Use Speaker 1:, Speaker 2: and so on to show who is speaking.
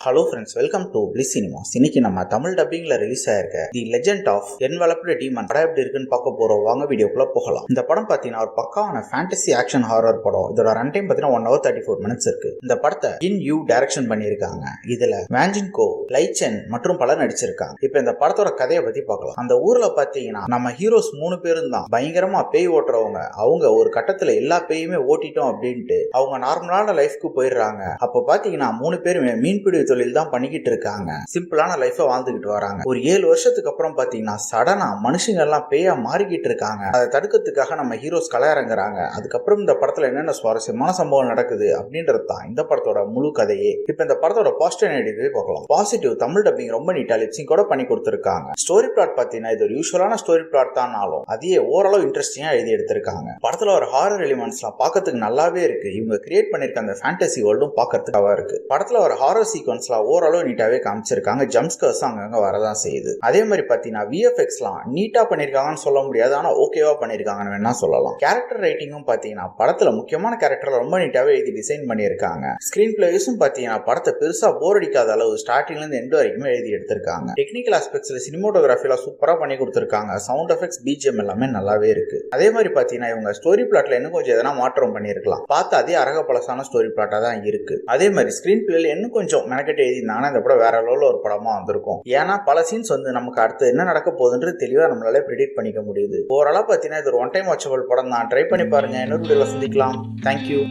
Speaker 1: Hello friends, welcome to Bliss cinemas. இன்னைக்கு நம்ம தமிழ் டப்பிங்ல ரிலீஸ் ஆயிருக்க the legend of enveloped demon படம் எப்படி இருக்குன்னு பார்க்க போறோம். வாங்க வீடியோக்குள்ள போகலாம். இந்த படம் பாத்தீங்கன்னா ஒரு பக்காவான ஃபேண்டசி ஆக்ஷன் ஹாரர் படம். இதோட ரன் டைம் பாத்தீங்கன்னா 1 hour 34 minutes இருக்கு. இந்த படத்தை இன் யூ டைரக்ஷன் பண்ணியிருக்காங்க. இதுல வேஞ்சின்கோ, லைச்சன் மற்றும் பலர் நடிச்சிருக்காங்க. இப்ப இந்த படத்தோட கதையை பத்தி பார்க்கலாம். அந்த ஊர்ல பாத்தீங்கன்னா நம்ம ஹீரோஸ் 3 பேரும் தான் பயங்கரமா பேய் ஓட்டுறவங்க. அவங்க ஒரு கட்டத்துல எல்லா பேயுமே ஓட்டிட்டோம் அப்படின்ட்டு அவங்க நார்மலான லைஃப்க்கு போயிடுறாங்க. அப்ப பாத்தீங்கன்னா 3 பேருமே மீன்பிடி தொழில் தான் பண்ணிக்கிட்டு இருக்காங்க. சிம்பிளான லைஃப வாழ்ந்துகிட்டு வராங்க. ஒரு 7 வருஷத்துக்கு அப்புறம் பாத்தீங்கன்னா சடனா மனுஷங்க எல்லாம் பேயா மாறிக்கிட்டு இருக்காங்க. அதை தடுக்கிறதுக்காக நம்ம ஹீரோஸ் கலையறங்குறாங்க. அதுக்கப்புறம் இந்த படத்துல என்னென்ன சுவாரஸ்யமான சம்பவம் நடக்குது அப்படின்றது தான் இந்த படத்தோட முழு கதையே. இப்ப இந்த படத்தோட பாசிட்டிவ் நெகட்டிவ் பார்க்கலாம். பாசிட்டிவ், தமிழ் டப்பிங் ரொம்ப நீட்டா லிப்சிங் கூட பண்ணி கொடுத்திருக்காங்க. ஸ்டோரி பிளாட் பாத்தீங்கன்னா இது ஒரு யூசுவலான ஸ்டோரி பிளாட் தானாலும் அதையே ஓரளவு இன்ட்ரெஸ்டிங்கா எழுதி எடுத்திருக்காங்க. படத்துல ஒரு ஹாரர் எலிமெண்ட்ஸ்லாம் பார்க்கறதுக்கு நல்லாவே இருக்கு. இவங்க கிரியேட் பண்ணிருக்க அந்த ஃபேண்டசி வேர்ல்டும் பார்க்கறதுக்காக இருக்கு. படத்துல ஒரு ஹாரர் சீக்வன்ஸ்லாம் ஓரளவு நீட்டாவே காமிச்சிருக்காங்க. ஜம்ப்ஸ்கர்ஸ் அங்கங்க வரதான் செய்யுது. அதே மாதிரி பாத்தீங்கன்னா விஎஃப்எக்ஸ்லாம் நீட்டா பண்ணிருக்காங்கன்னு சொல்ல முடியாது, ஆனா ஓகேவா பண்ணிருக்காங்கன்னு வேணா சொல்லலாம். கேரக்டர் ரைட்டிங்கும் பாத்தீங்கன்னா படத்துல முக்கியமான கேரக்டர் ரொம்ப நீட்டாவே எழுதி டிசைன் பண்ணிருக்காங்க. ஸ்கிரீன் பிளேஸும் பாத்தீங்கன்னா படத்தை பெருசா போர் அடிக்காத அளவு ஸ்டார்டிங்ல இருந்து எண்ட் வரைக்கும் எழுதி எடுத்திருக்காங்க. டெக்னிக்கல் ஆஸ்பெக்ட்ஸ்ல சினிமோட்டோகிராஃபில சூப்பரா பண்ணி கொடுத்திருக்காங்க. சவுண்ட் எஃபெக்ட்ஸ், பிஜிஎம் எல்லாமே நல்லாவே இருக்கு. அதே மாதிரி பாத்தீங்கன்னா இவங்க ஸ்டோரி பிளாட்ல இன்னும் கொஞ்சம் எதனா மாற்றம் பண்ணிருக்கலாம். பார்த்து அதே அரகப்பழசான ஸ்டோரி பிளாட்டா தான் இருக்கு. அதே மாதிரி ஸ்கிரீன் பிளேல இன்னும் கொஞ்சம் மெனக்கெட்டு எழுதினாங்கன்னா இந்த படம் வேற லெவல்ல ஒரு படமா வந்திருக்கும். ஏன்னா பல சீன்ஸ் நமக்கு அடுத்து என்ன நடக்க போகுதுன்றது தெளிவா நம்மளால ப்ரெடிக்ட் பண்ணிக்க முடியுது. ஓவராலா பாத்தீங்கன்னா இது ஒரு ஒன் டைம் வாட்சபிள் படம் தான். ட்ரை பண்ணி பாருங்க. இன்னொரு வீடியோல சந்திக்கலாம். தேங்க்யூ.